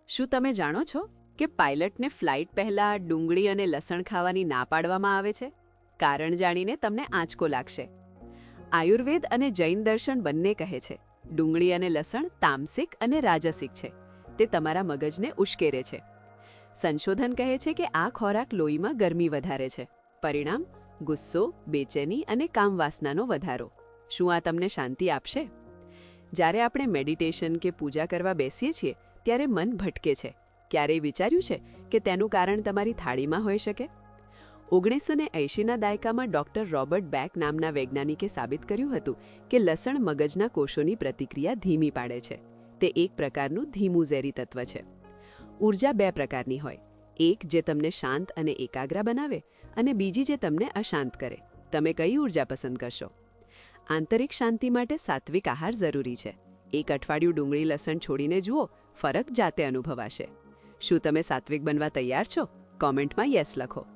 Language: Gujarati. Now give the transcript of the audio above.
શું તમે જાણો છો કે પાયલટને ફ્લાઇટ પહેલાં ડુંગળી અને લસણ ખાવાની ના પાડવામાં આવે છે? કારણ જાણીને તમને આંચકો લાગશે. આયુર્વેદ અને જૈન દર્શન બંને કહે છે ડુંગળી અને લસણ તામસિક અને રાજસિક છે. તે તમારા મગજને ઉશ્કેરે છે. સંશોધન કહે છે કે આ ખોરાક લોહીમાં ગરમી વધારે છે. પરિણામ ગુસ્સો, બેચેની અને કામવાસનાનો વધારો. શું આ તમને શાંતિ આપશે? જ્યારે આપણે મેડિટેશન કે પૂજા કરવા બેસીએ છીએ ત્યારે મન ભટકે છે. ક્યારેય વિચાર્યું છે કે તેનું કારણ તમારી થાળીમાં હોઈ શકે? 1980ના દાયકામાં ડૉક્ટર રોબર્ટ બેક નામના વૈજ્ઞાનિકે સાબિત કર્યું હતું કે લસણ મગજના કોષોની પ્રતિક્રિયા ધીમી પાડે છે. તે એક પ્રકારનું ધીમું ઝેરી તત્વ છે. ઊર્જા બે પ્રકારની હોય, એક જે તમને શાંત અને એકાગ્ર બનાવે અને બીજી જે તમને અશાંત કરે. તમે કઈ ઊર્જા પસંદ કરશો? આંતરિક શાંતિ માટે સાત્વિક આહાર જરૂરી છે. એક અઠવાડિયું ડુંગળી લસણ છોડીને જુઓ, ફરક જાતે અનુભવાશે. શું તમે સાત્વિક બનવા તૈયાર છો? કોમેન્ટમાં યસ લખો.